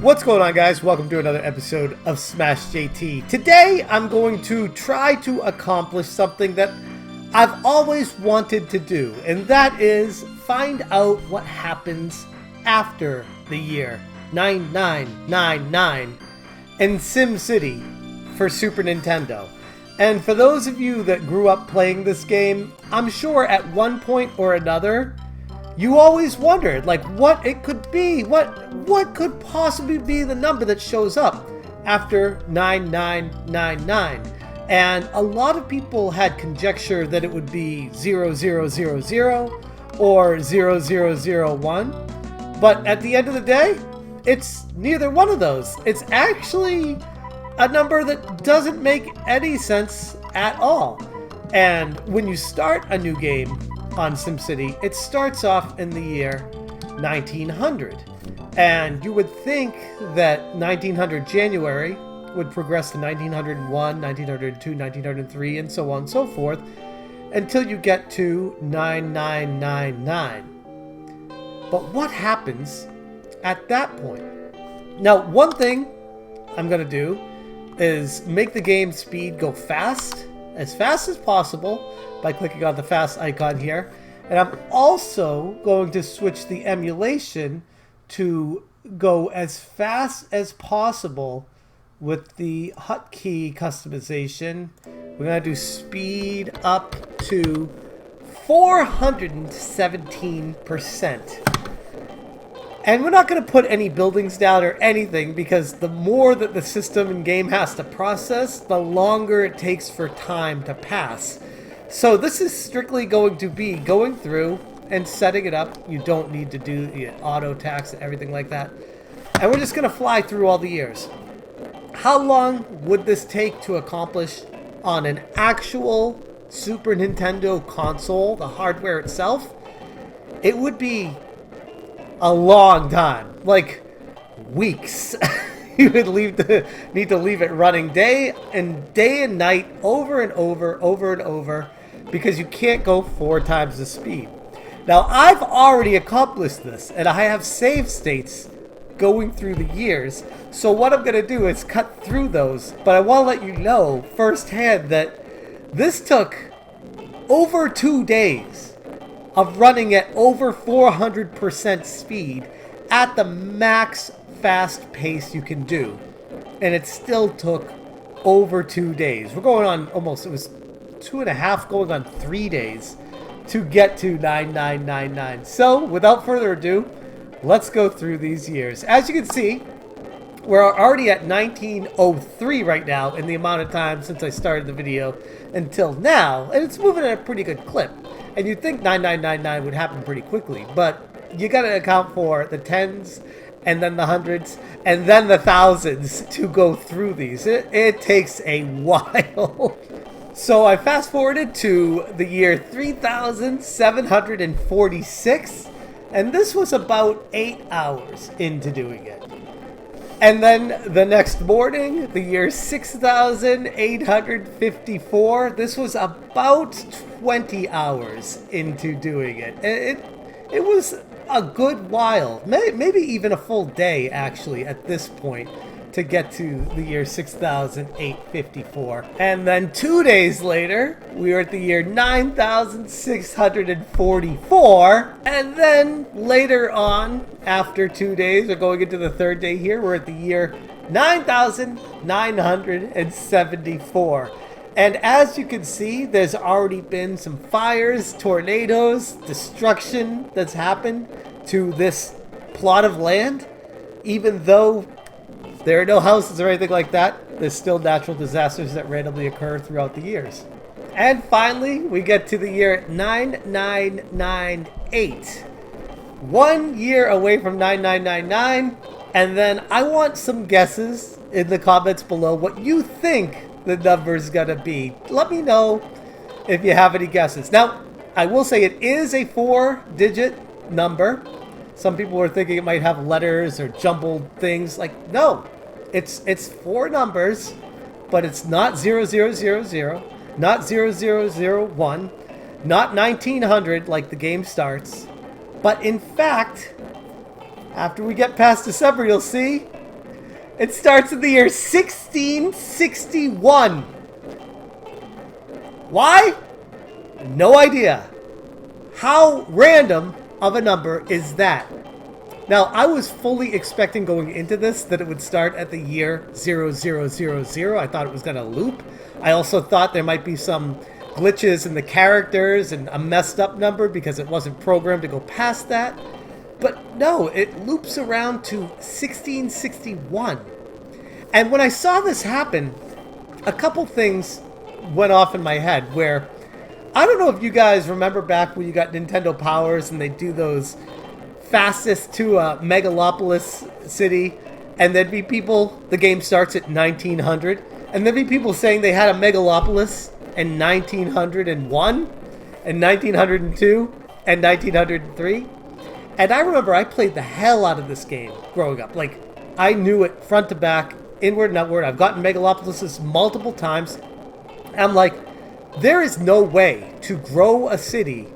What's going on, guys? Welcome to another episode of Smash JT. Today, I'm going to try to accomplish something that I've always wanted to do, and that is find out what happens after the year 9999 in SimCity for Super Nintendo. And for those of you that grew up playing this game, I'm sure at one point or another, you always wondered, like, what it could be. What could possibly be the number that shows up after 9999? And a lot of people had conjecture that it would be 0000 or 0001. But at the end of the day, it's neither one of those. It's actually a number that doesn't make any sense at all. And when you start a new game on SimCity, it starts off in the year 1900. And you would think that 1900 January would progress to 1901, 1902, 1903, and so on and so forth, until you get to 9999. But what happens at that point? Now, one thing I'm going to do is make the game speed go fast as possible by clicking on the fast icon here. And I'm also going to switch the emulation to go as fast as possible with the hotkey customization. We're going to do speed up to 417%. And we're not going to put any buildings down or anything, because the more that the system and game has to process, the longer it takes for time to pass. So this is strictly going to be going through and setting it up. You don't need to do the auto tax and everything like that. And we're just going to fly through all the years. How long would this take to accomplish on an actual Super Nintendo console, the hardware itself? It would be a long time, like weeks. You would need to leave it running day and night, over and over, because you can't go 4 times the speed. Now, I've already accomplished this, and I have save states going through the years. So what I'm going to do is cut through those, but I want to let you know firsthand that this took over 2 days of running at over 400% speed at the max fast pace you can do. And it still took over 2 days. We're going on almost, it was 2.5 going on 3 days to get to 9999. So without further ado, let's go through these years. As you can see, we're already at 1903 right now in the amount of time since I started the video until now. And it's moving at a pretty good clip. And you'd think 9999 would happen pretty quickly, but you got to account for the tens, and then the hundreds, and then the thousands to go through these. It takes a while. So I fast forwarded to the year 3746, and this was about 8 hours into doing it. And then the next morning, the year 6854, this was about 20 hours into doing it. It was a good while, maybe even a full day actually at this point, to get to the year 6854. And then 2 days later, we were at the year 9644. And then later on, after 2 days, we're going into the third day here, we're at the year 9974. And as you can see, there's already been some fires, tornadoes, destruction that's happened to this plot of land. Even though there are no houses or anything like that, there's still natural disasters that randomly occur throughout the years. And finally, we get to the year 9998. 1 year away from 9999. And then I want some guesses in the comments below what you think the number's gonna be. Let me know if you have any guesses. Now, I will say it is a 4-digit number. Some people were thinking it might have letters or jumbled things. Like, no, it's 4 numbers, but it's not 0000, not 0001, not 1900 like the game starts. But in fact, after we get past December, you'll see It starts in the year 1661. Why? No idea. How random of a number is that? Now, I was fully expecting going into this that it would start at the year 0000. I thought it was going to loop. I also thought there might be some glitches in the characters and a messed up number because it wasn't programmed to go past that. But no, it loops around to 1661. And when I saw this happen, a couple things went off in my head where, I don't know if you guys remember back when you got Nintendo Powers and they do those fastest to a Megalopolis city, and there'd be people, the game starts at 1900, and there'd be people saying they had a Megalopolis in 1901, and 1902, and 1903. And I remember I played the hell out of this game growing up. Like, I knew it front to back, inward and outward. I've gotten Megalopolises multiple times. I'm like, there is no way to grow a city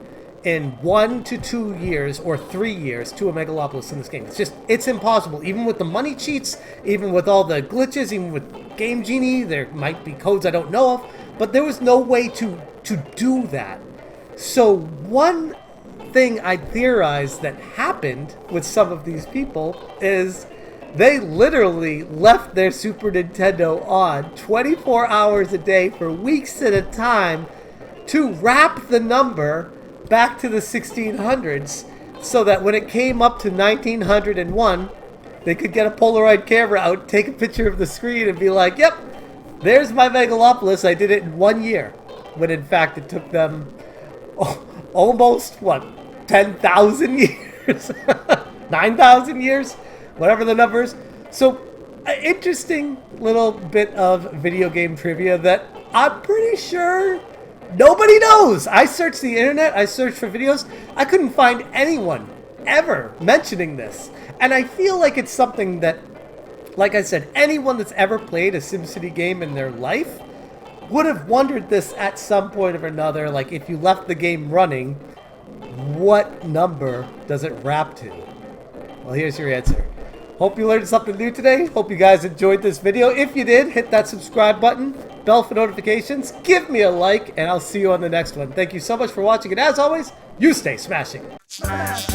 in 1 to 2 years or 3 years to a Megalopolis in this game. It's impossible. Even with the money cheats, even with all the glitches, even with Game Genie, there might be codes I don't know of, but there was no way to do that. So one thing I theorized that happened with some of these people is they literally left their Super Nintendo on 24 hours a day for weeks at a time to wrap the number back to the 1600s so that when it came up to 1901, they could get a Polaroid camera out, take a picture of the screen, and be like, yep, there's my Megalopolis. I did it in 1 year. When in fact it took them almost, 10,000 years? 9,000 years? Whatever the number is. So, an interesting little bit of video game trivia that I'm pretty sure nobody knows. I searched the internet, I searched for videos, I couldn't find anyone ever mentioning this. And I feel like it's something that, like I said, anyone that's ever played a SimCity game in their life would have wondered this at some point or another. Like, if you left the game running, what number does it wrap to? Well, here's your answer. Hope you learned something new today. Hope you guys enjoyed this video. If you did, hit that subscribe button, bell for notifications, give me a like, and I'll see you on the next one. Thank you so much for watching, and as always, you stay smashing. Smash,